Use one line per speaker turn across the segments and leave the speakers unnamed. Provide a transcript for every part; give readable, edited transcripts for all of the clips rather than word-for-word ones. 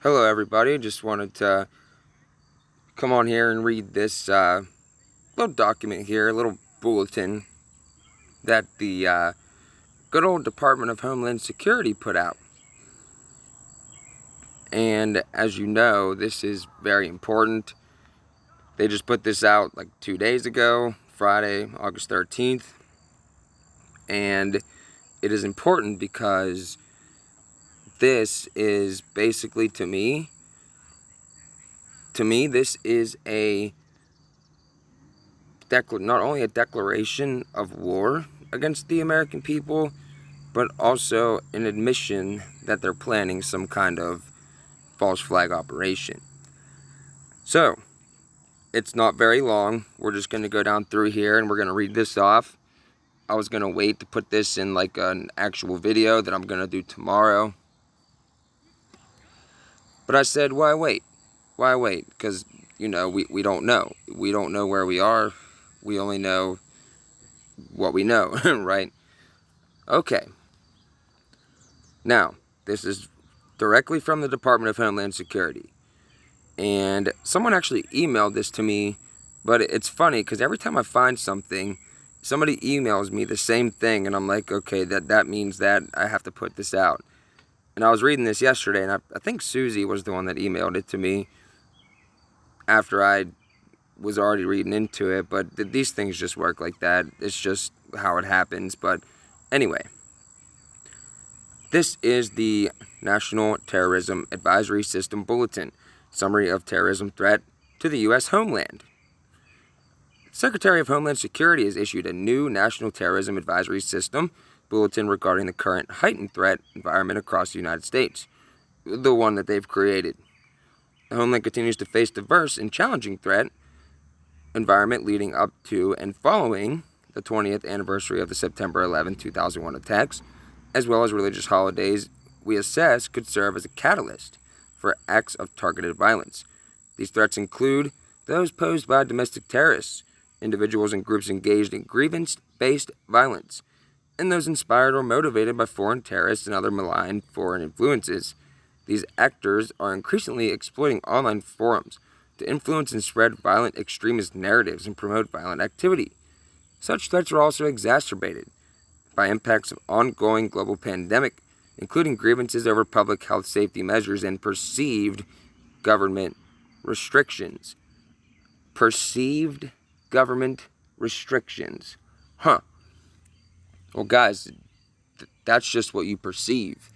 Hello everybody, just wanted to come on here and read this little document here, a little bulletin that the good old Department of Homeland Security put out. And as you know, this is very important. They just put this out like 2 days ago, Friday, August 13th. And it is important because this is basically, to me, this is not only a declaration of war against the American people, but also an admission that they're planning some kind of false flag operation. So, it's not very long. We're just going to go down through here and we're going to read this off. I was going to wait to put this in like an actual video that I'm going to do tomorrow. But I said, why wait? Why wait? Because, you know, we don't know. We don't know where we are. We only know what we know, right? Okay. Now, this is directly from the Department of Homeland Security. And someone actually emailed this to me, but it's funny because every time I find something, somebody emails me the same thing, and I'm like, okay, that means that I have to put this out. And I was reading this yesterday, and I think Susie was the one that emailed it to me after I was already reading into it, but these things just work like that. It's just how it happens. But anyway, this is the National Terrorism Advisory System Bulletin, Summary of Terrorism Threat to the U.S. Homeland. Secretary of Homeland Security has issued a new National Terrorism Advisory System Bulletin regarding the current heightened threat environment across the United States, the one that they've created. The Homeland continues to face diverse and challenging threat environment leading up to and following the 20th anniversary of the September 11, 2001 attacks, as well as religious holidays we assess could serve as a catalyst for acts of targeted violence. These threats include those posed by domestic terrorists, individuals and groups engaged in grievance-based violence, and those inspired or motivated by foreign terrorists and other malign foreign influences. These actors are increasingly exploiting online forums to influence and spread violent extremist narratives and promote violent activity. Such threats are also exacerbated by impacts of ongoing global pandemic, including grievances over public health safety measures and perceived government restrictions. Perceived government restrictions. Well, guys, that's just what you perceive.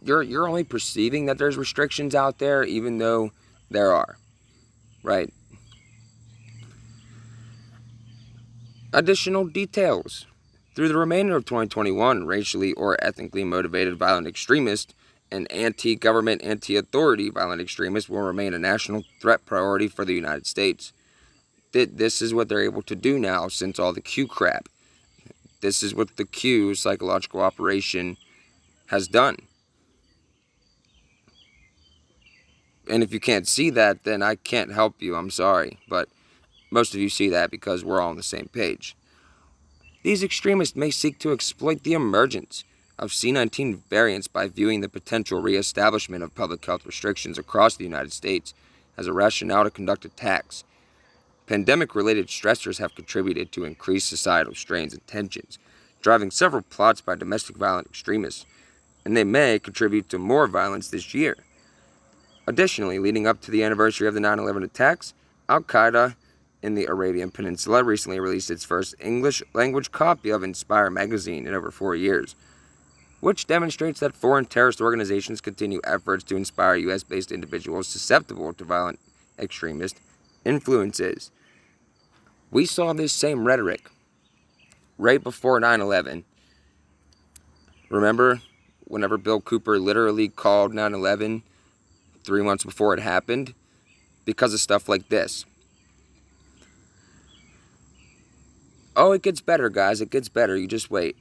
You're only perceiving that there's restrictions out there, even though there are. Right. Additional details. Through the remainder of 2021, racially or ethnically motivated violent extremists and anti-government, anti-authority violent extremists will remain a national threat priority for the United States. This is what they're able to do now since all the Q crap. This is what the Q psychological operation has done. And if you can't see that, then I can't help you. I'm sorry. But most of you see that because we're all on the same page. These extremists may seek to exploit the emergence of C19 variants by viewing the potential reestablishment of public health restrictions across the United States as a rationale to conduct attacks. Pandemic-related stressors have contributed to increased societal strains and tensions, driving several plots by domestic violent extremists, and they may contribute to more violence this year. Additionally, leading up to the anniversary of the 9/11 attacks, Al-Qaeda in the Arabian Peninsula recently released its first English-language copy of Inspire magazine in over 4 years, which demonstrates that foreign terrorist organizations continue efforts to inspire U.S.-based individuals susceptible to violent extremist influences. We saw this same rhetoric right before 9/11. Remember, whenever Bill Cooper literally called 9/11 3 months before it happened, because of stuff like this. Oh, it gets better, guys. It gets better. You just wait.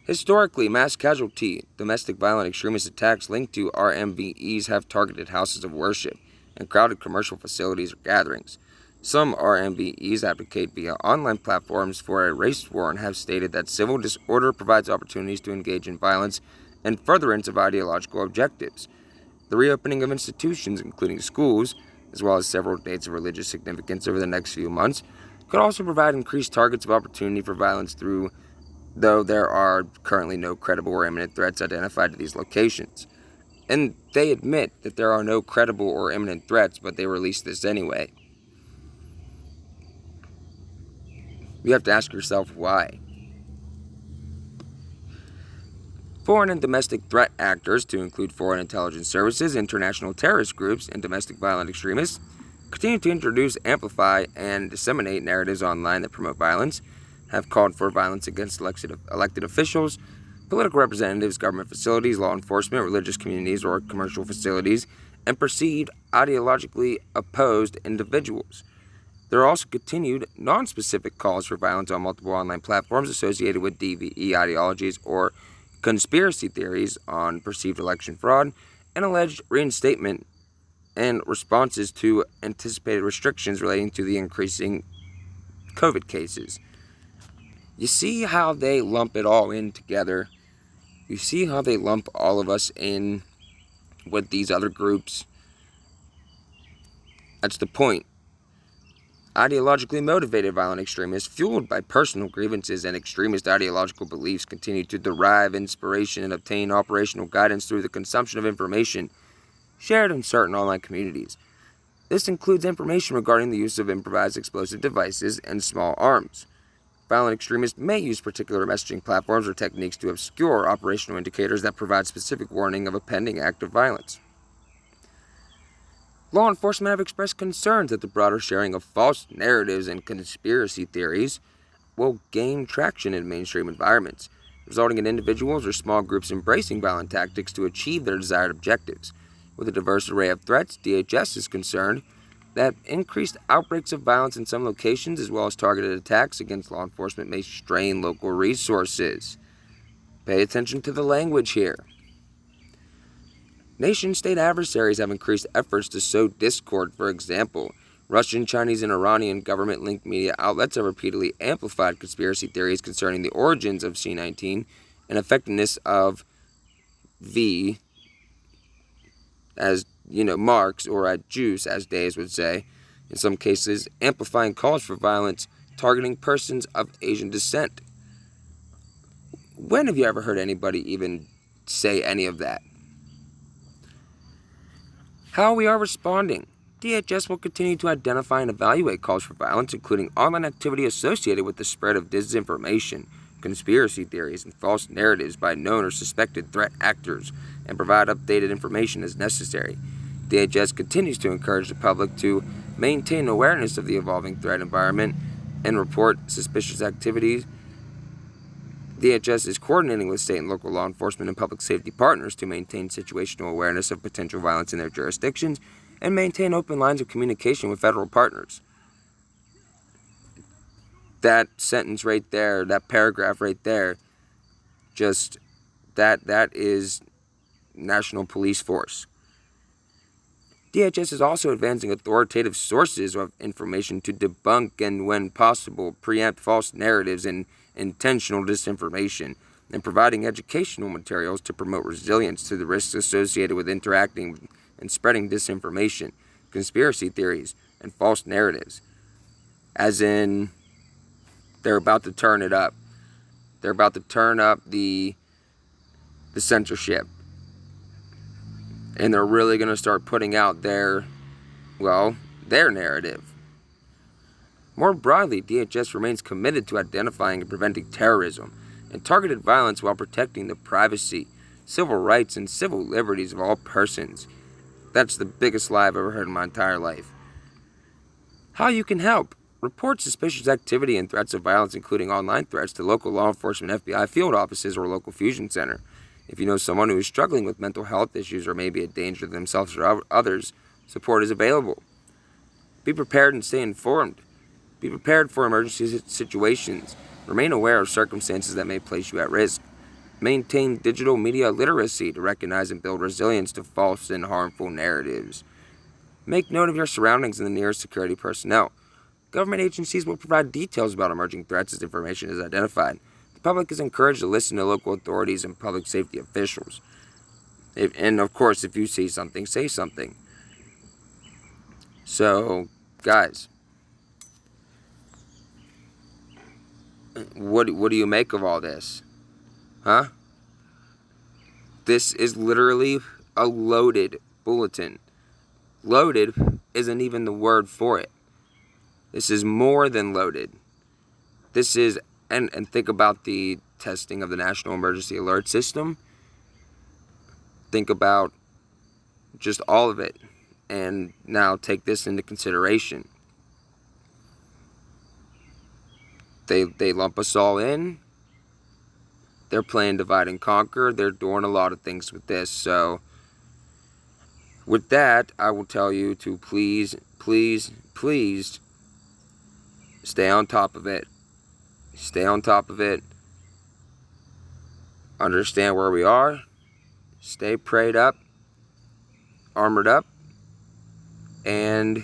Historically, mass casualty, domestic violent extremist attacks linked to RMVEs have targeted houses of worship and crowded commercial facilities or gatherings. Some RMVEs advocate via online platforms for a race war and have stated that civil disorder provides opportunities to engage in violence and furtherance of ideological objectives. The reopening of institutions, including schools, as well as several dates of religious significance over the next few months, could also provide increased targets of opportunity for violence though there are currently no credible or imminent threats identified to these locations. And they admit that there are no credible or imminent threats, but they release this anyway. You have to ask yourself why. Foreign and domestic threat actors, to include foreign intelligence services, international terrorist groups, and domestic violent extremists, continue to introduce, amplify, and disseminate narratives online that promote violence, have called for violence against elected officials, political representatives, government facilities, law enforcement, religious communities, or commercial facilities, and perceived ideologically opposed individuals. There are also continued non-specific calls for violence on multiple online platforms associated with DVE ideologies or conspiracy theories on perceived election fraud and alleged reinstatement and responses to anticipated restrictions relating to the increasing COVID cases. You see how they lump it all in together? You see how they lump all of us in with these other groups? That's the point. Ideologically motivated violent extremists, fueled by personal grievances and extremist ideological beliefs, continue to derive inspiration and obtain operational guidance through the consumption of information shared in certain online communities. This includes information regarding the use of improvised explosive devices and small arms. Violent extremists may use particular messaging platforms or techniques to obscure operational indicators that provide specific warning of a pending act of violence. Law enforcement have expressed concerns that the broader sharing of false narratives and conspiracy theories will gain traction in mainstream environments, resulting in individuals or small groups embracing violent tactics to achieve their desired objectives. With a diverse array of threats, DHS is concerned that increased outbreaks of violence in some locations, as well as targeted attacks against law enforcement, may strain local resources. Pay attention to the language here. Nation-state adversaries have increased efforts to sow discord. For example, Russian, Chinese, and Iranian government-linked media outlets have repeatedly amplified conspiracy theories concerning the origins of C-19 and effectiveness of V, as marks, or at juice, as Days would say, in some cases, amplifying calls for violence targeting persons of Asian descent. When have you ever heard anybody even say any of that? How we are responding. DHS will continue to identify and evaluate calls for violence, including online activity associated with the spread of disinformation, conspiracy theories, and false narratives by known or suspected threat actors, and provide updated information as necessary. DHS continues to encourage the public to maintain awareness of the evolving threat environment and report suspicious activities. DHS is coordinating with state and local law enforcement and public safety partners to maintain situational awareness of potential violence in their jurisdictions and maintain open lines of communication with federal partners. That sentence right there, that paragraph right there, just that is National Police Force. DHS is also advancing authoritative sources of information to debunk and, when possible, preempt false narratives and intentional disinformation, and providing educational materials to promote resilience to the risks associated with interacting and spreading disinformation, conspiracy theories, and false narratives. As in, they're about to turn it up. They're about to turn up the censorship. And they're really going to start putting out their narrative. More broadly, DHS remains committed to identifying and preventing terrorism and targeted violence while protecting the privacy, civil rights, and civil liberties of all persons. That's the biggest lie I've ever heard in my entire life. How you can help. Report suspicious activity and threats of violence, including online threats, to local law enforcement, FBI field offices, or local fusion center. If you know someone who is struggling with mental health issues or may be a danger to themselves or others, support is available. Be prepared and stay informed. Be prepared for emergency situations. Remain aware of circumstances that may place you at risk. Maintain digital media literacy to recognize and build resilience to false and harmful narratives. Make note of your surroundings and the nearest security personnel. Government agencies will provide details about emerging threats as information is identified. The public is encouraged to listen to local authorities and public safety officials. And of course, if you see something, say something. So, guys, what do you make of all this? Huh? This is literally a loaded bulletin. Loaded isn't even the word for it. This is more than loaded. This is, and think about the testing of the National Emergency Alert System. Think about just all of it. And now take this into consideration. They lump us all in. They're playing divide and conquer. They're doing a lot of things with this. So, with that, I will tell you to please, please, please stay on top of it. Stay on top of it. Understand where we are. Stay prayed up, armored up, and,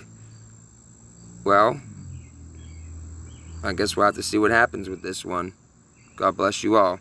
well, I guess we'll have to see what happens with this one. God bless you all.